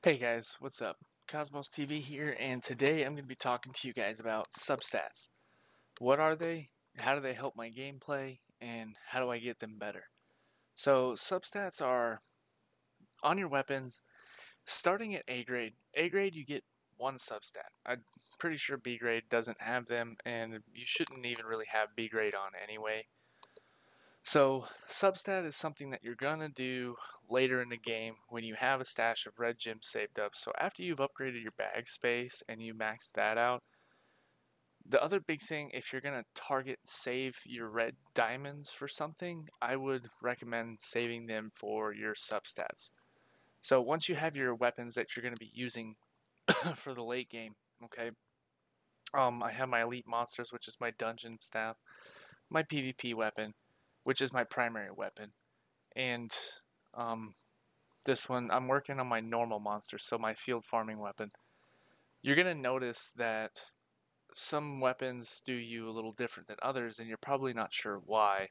Hey guys, what's up? Cosmos TV here, and today I'm going to be talking to you guys about substats. What are they? How do they help my gameplay? And how do I get them better? So, substats are on your weapons, starting at A grade. A grade, you get one substat. I'm pretty sure B grade doesn't have them, and you shouldn't even really have B grade on anyway. So, substat is something that you're going to do later in the game when you have a stash of red gems saved up. So, after you've upgraded your bag space and you maxed that out, the other big thing, if you're going to target save your red diamonds for something, I would recommend saving them for your substats. So, once you have your weapons that you're going to be using for the late game, okay, I have my elite monsters, which is my dungeon staff, my PvP weapon, which is my primary weapon, and this one I'm working on my normal monster, so my field farming weapon. You're gonna notice that some weapons do you a little different than others, and you're probably not sure why.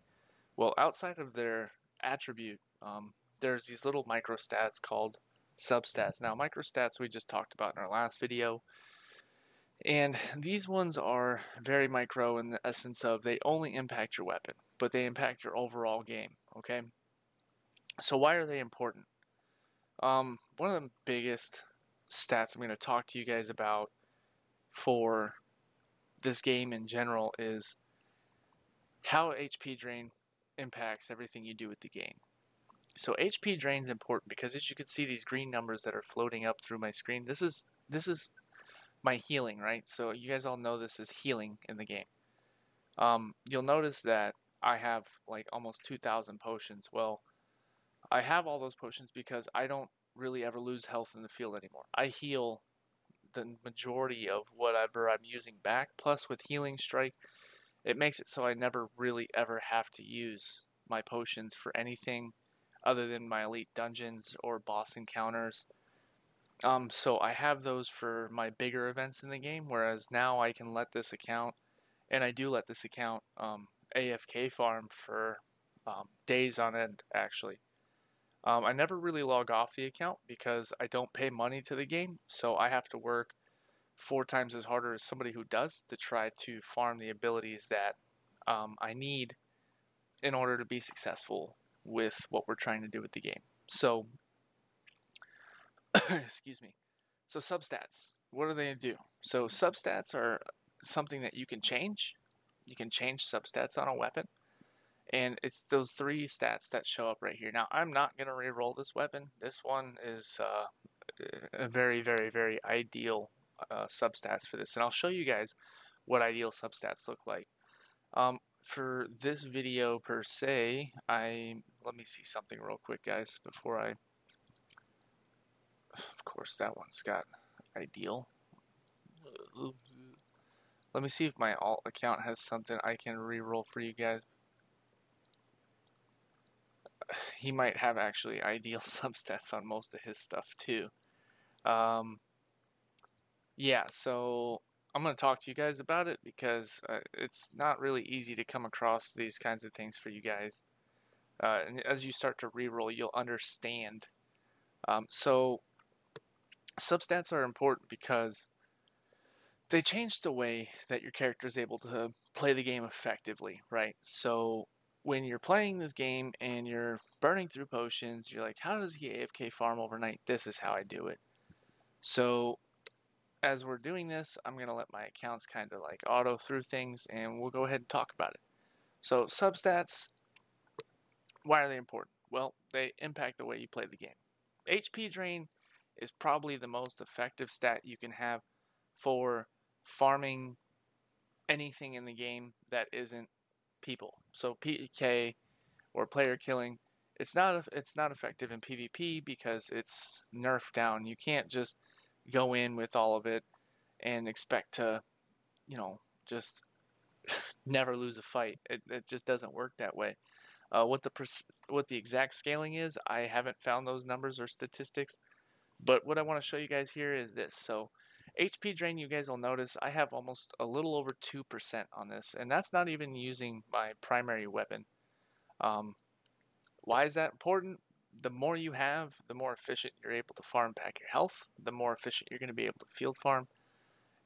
Well, outside of their attribute, there's these little microstats called substats. Now, microstats we just talked about in our last video, and these ones are very micro in the essence of they only impact your weapon, but they impact your overall game. Okay, so why are they important? One of the biggest stats I'm going to talk to you guys about for this game in general is how HP drain impacts everything you do with the game. So HP drain is important because as you can see these green numbers that are floating up through my screen, this is my healing, right? So you guys all know this is healing in the game. You'll notice that I have like almost 2,000 potions. Well, I have all those potions because I don't really ever lose health in the field anymore. I heal the majority of whatever I'm using back, plus with healing strike, it makes it so I never really ever have to use my potions for anything other than my elite dungeons or boss encounters. So I have those for my bigger events in the game, whereas now I can let this account, and I do let this account AFK farm for days on end actually. I never really log off the account because I don't pay money to the game, so I have to work 4 times as harder as somebody who does to try to farm the abilities that I need in order to be successful with what we're trying to do with the game. So, excuse me. So substats, what do they do? So substats are something that you can change. You can change substats on a weapon. And it's those 3 stats that show up right here. Now, I'm not going to reroll this weapon. This one is a very, very, very ideal substats for this. And I'll show you guys what ideal substats look like. For this video per se, let me see something real quick, guys, before I... Of course, that one's got ideal. Let me see if my alt account has something I can reroll for you guys. He might have actually ideal substats on most of his stuff too. Yeah, so I'm going to talk to you guys about it because it's not really easy to come across these kinds of things for you guys. And as you start to reroll, you'll understand. So substats are important because they change the way that your character is able to play the game effectively, right? So when you're playing this game and you're burning through potions, you're like, how does he AFK farm overnight? This is how I do it. So as we're doing this, I'm going to let my accounts kind of like auto through things and we'll go ahead and talk about it. So substats, why are they important? Well, they impact the way you play the game. HP drain is probably the most effective stat you can have for farming anything in the game that isn't people. So PK or player killing, it's not effective in PvP because it's nerfed down. You can't just go in with all of it and expect to, just never lose a fight. It just doesn't work that way. What the exact scaling is, I haven't found those numbers or statistics, but what I want to show you guys here is this. So HP drain, you guys will notice I have almost a little over 2% on this, and that's not even using my primary weapon. Why is that important? the more you have, the more efficient you're able to farm back your health, the more efficient you're going to be able to field farm.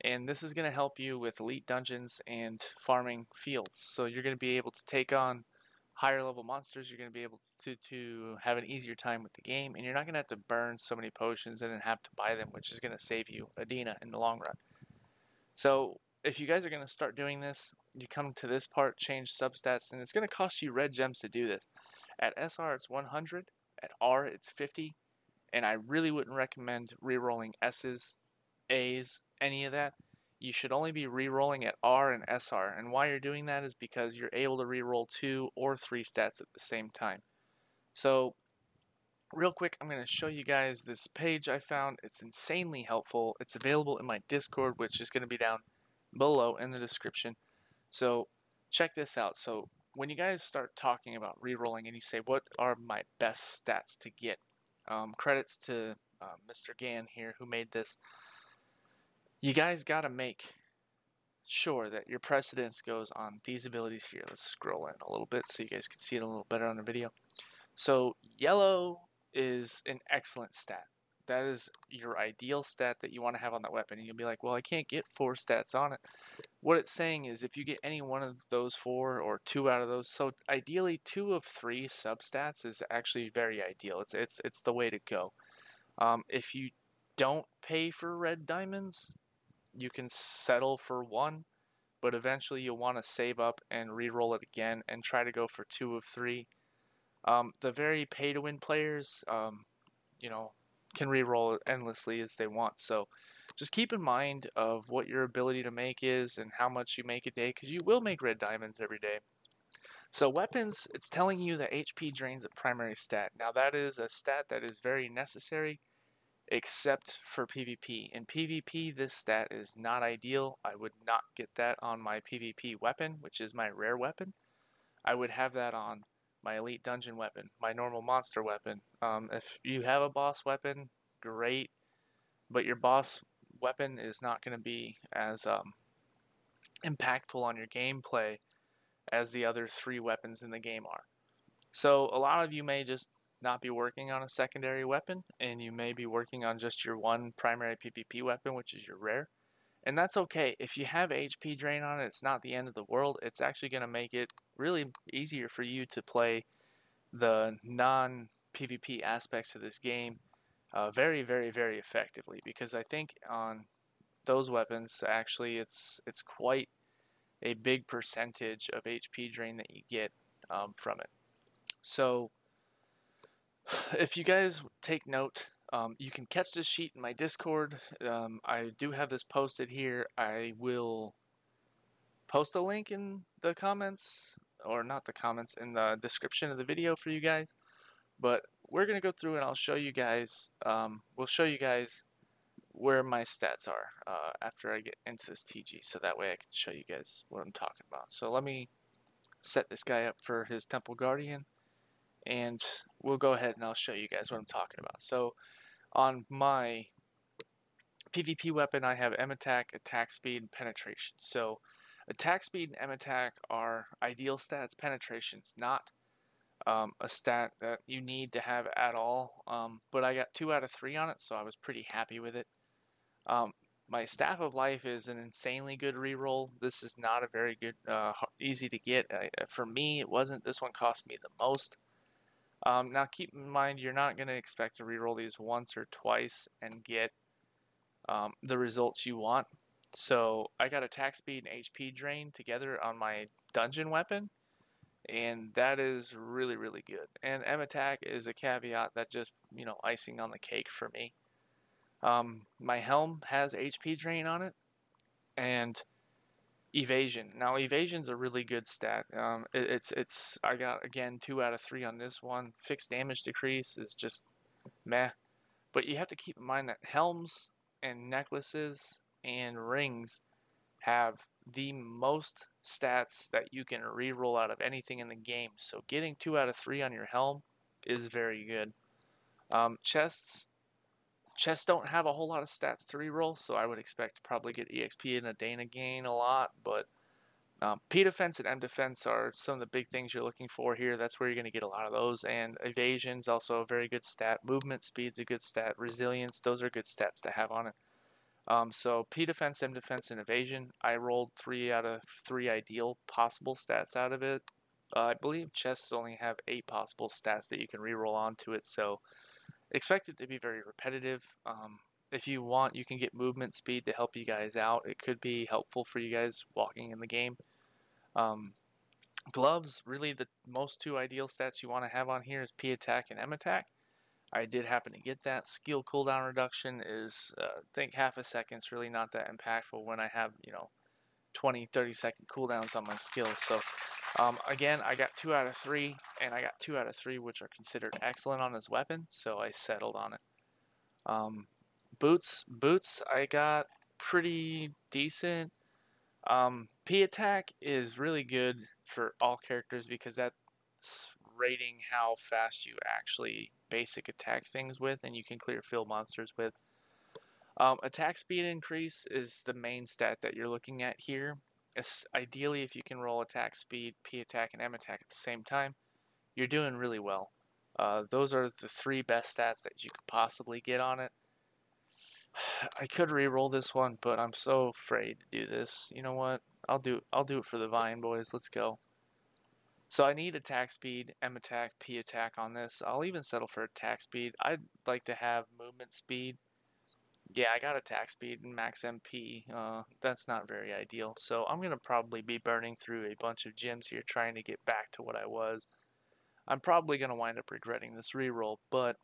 And this is going to help you with elite dungeons and farming fields. So you're going to be able to take on higher level monsters. You're going to be able to have an easier time with the game, and you're not going to have to burn so many potions and then have to buy them, which is going to save you Adina in the long run. So if you guys are going to start doing this, you come to this part, change substats, and it's going to cost you red gems to do this. At SR it's 100, at R it's 50, and I really wouldn't recommend rerolling S's, A's, any of that. You should only be rerolling at R and SR, and why you're doing that is because you're able to reroll 2 or 3 stats at the same time. So real quick, I'm going to show you guys this page I found. It's insanely helpful. It's available in my Discord, which is going to be down below in the description. So check this out. So when you guys start talking about rerolling and you say, what are my best stats to get? Credits to Mr. Gann here who made this. You guys got to make sure that your precedence goes on these abilities here. Let's scroll in a little bit so you guys can see it a little better on the video. So yellow is an excellent stat. That is your ideal stat that you want to have on that weapon. And you'll be like, well, I can't get 4 stats on it. What it's saying is if you get any one of those 4 or 2 out of those, so ideally 2 of 3 substats is actually very ideal. It's the way to go. If you don't pay for red diamonds, you can settle for 1, but eventually you'll want to save up and re-roll it again and try to go for 2 of 3. The very pay-to-win players, can re-roll endlessly as they want. So just keep in mind of what your ability to make is and how much you make a day, because you will make red diamonds every day. So weapons, it's telling you that HP drains a primary stat. Now that is a stat that is very necessary, except for PvP. In PvP, this stat is not ideal. I would not get that on my PvP weapon, which is my rare weapon. I would have that on my elite dungeon weapon, my normal monster weapon. If you have a boss weapon, great, but your boss weapon is not going to be as impactful on your gameplay as the other 3 weapons in the game are. So a lot of you may just not be working on a secondary weapon, and you may be working on just your one primary PvP weapon, which is your rare. And that's okay. If you have HP drain on it, it's not the end of the world. It's actually going to make it really easier for you to play the non-PvP aspects of this game very, very, very effectively. Because I think on those weapons, actually, it's quite a big percentage of HP drain that you get from it. So if you guys take note, you can catch this sheet in my Discord. I do have this posted here. I will post a link in the comments, or not the comments, in the description of the video for you guys. But we're going to go through and I'll show you guys, we'll show you guys where my stats are after I get into this TG, so that way I can show you guys what I'm talking about. So let me set this guy up for his Temple Guardian, and we'll go ahead and I'll show you guys what I'm talking about. So on my PvP weapon, I have M attack, attack speed, and penetration. So attack speed and M attack are ideal stats. Penetration's not a stat that you need to have at all, but I got 2 out of 3 on it, so I was pretty happy with it. My Staff of Life is an insanely good reroll. This is not a very good, easy to get. For me, it wasn't. This one cost me the most. Now keep in mind, you're not going to expect to reroll these once or twice and get the results you want. So I got attack speed and HP drain together on my dungeon weapon, and that is really, really good. And M attack is a caveat that just, icing on the cake for me. My helm has HP drain on it, and evasion. Now evasion's a really good stat. I got again 2 out of 3 on this one. Fixed damage decrease is just meh. But you have to keep in mind that helms and necklaces and rings have the most stats that you can reroll out of anything in the game. So getting 2 out of 3 on your helm is very good. Chests don't have a whole lot of stats to reroll, so I would expect to probably get EXP and a Dana gain a lot, but P defense and M defense are some of the big things you're looking for here. That's where you're going to get a lot of those. And evasion's also a very good stat. Movement speed's a good stat. Resilience, those are good stats to have on it. So P defense, M defense, and evasion. I rolled 3 out of 3 ideal possible stats out of it. I believe chests only have 8 possible stats that you can reroll onto it, so expect it to be very repetitive. If you want, you can get movement speed to help you guys out. It could be helpful for you guys walking in the game. Gloves, really the most 2 ideal stats you want to have on here is P attack and M attack. I did happen to get that. Skill cooldown reduction is, I think half a second is really not that impactful when I have, 20-30 second cooldowns on my skills. So again, I got 2 out of 3, and I got 2 out of 3 which are considered excellent on this weapon, so I settled on it. Boots, I got pretty decent. P attack is really good for all characters because that's rating how fast you actually basic attack things with, and you can clear field monsters with. Attack speed increase is the main stat that you're looking at here. Ideally, if you can roll attack speed, P attack, and M attack at the same time, you're doing really well. Those are the 3 best stats that you could possibly get on it. I could re-roll this one, but I'm so afraid to do this. You know what? I'll do it for the Vine, boys. Let's go. So I need attack speed, M attack, P attack on this. I'll even settle for attack speed. I'd like to have movement speed. Yeah, I got attack speed and max MP. That's not very ideal. So I'm going to probably be burning through a bunch of gems here trying to get back to what I was. I'm probably going to wind up regretting this reroll, but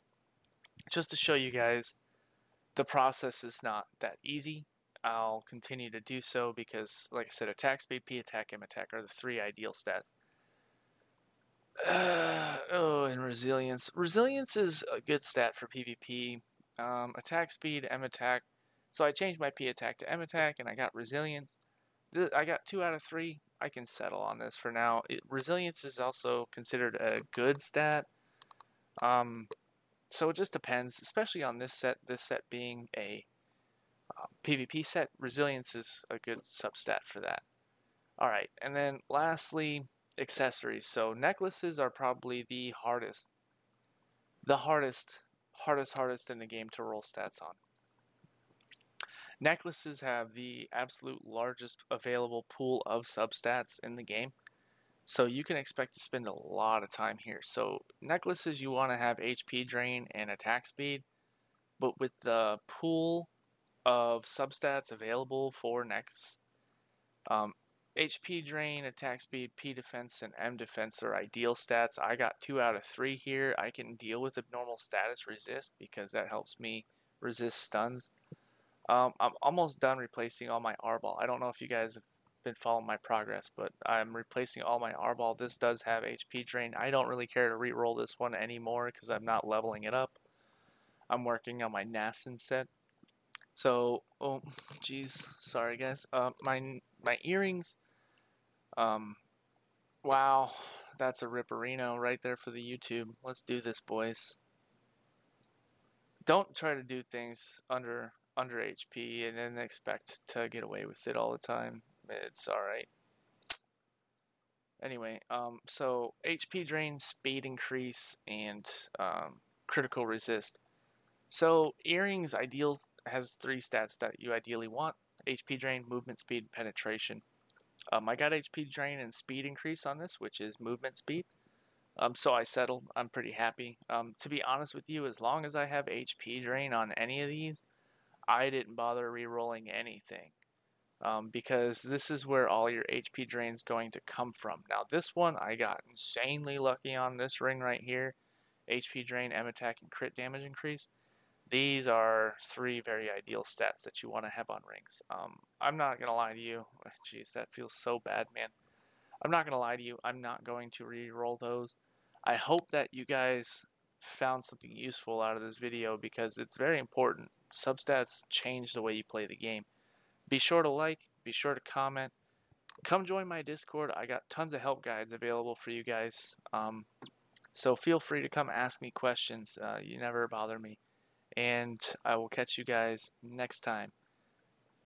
just to show you guys, the process is not that easy. I'll continue to do so because, like I said, attack speed, P attack, M attack are the 3 ideal stats. And resilience. Resilience is a good stat for PvP. Attack speed, M attack. So I changed my P attack to M attack, and I got resilience. I got 2 out of 3. I can settle on this for now. Resilience is also considered a good stat. So it just depends, especially on this set. This set being a PvP set, resilience is a good substat for that. Alright, and then lastly, accessories. So necklaces are probably the hardest in the game to roll stats on. Necklaces have the absolute largest available pool of substats in the game, so you can expect to spend a lot of time here. So necklaces, you want to have HP drain and attack speed, but with the pool of substats available for necks, HP drain, attack speed, P defense, and M defense are ideal stats. I got 2 out of 3 here. I can deal with abnormal status resist because that helps me resist stuns. I'm almost done replacing all my R-ball. I don't know if you guys have been following my progress, but I'm replacing all my R-ball. This does have HP drain. I don't really care to re-roll this one anymore because I'm not leveling it up. I'm working on my Nastin set. So, oh, geez, sorry guys. My earrings. Wow, that's a ripperino right there for the YouTube. Let's do this, boys. Don't try to do things under HP and then expect to get away with it all the time. It's alright. Anyway, so HP drain, speed increase, and critical resist. So earrings ideal has 3 stats that you ideally want: HP drain, movement speed, penetration. I got HP drain and speed increase on this, which is movement speed. So I settled. I'm pretty happy. To be honest with you, as long as I have HP drain on any of these, I didn't bother re-rolling anything. Because this is where all your HP drain is going to come from. Now this one, I got insanely lucky on this ring right here. HP drain, M attack, and crit damage increase. These are 3 very ideal stats that you want to have on rings. I'm not going to lie to you. Jeez, that feels so bad, man. I'm not going to lie to you. I'm not going to re-roll those. I hope that you guys found something useful out of this video because it's very important. Substats change the way you play the game. Be sure to like, be sure to comment. Come join my Discord. I got tons of help guides available for you guys. So feel free to come ask me questions. You never bother me. And I will catch you guys next time.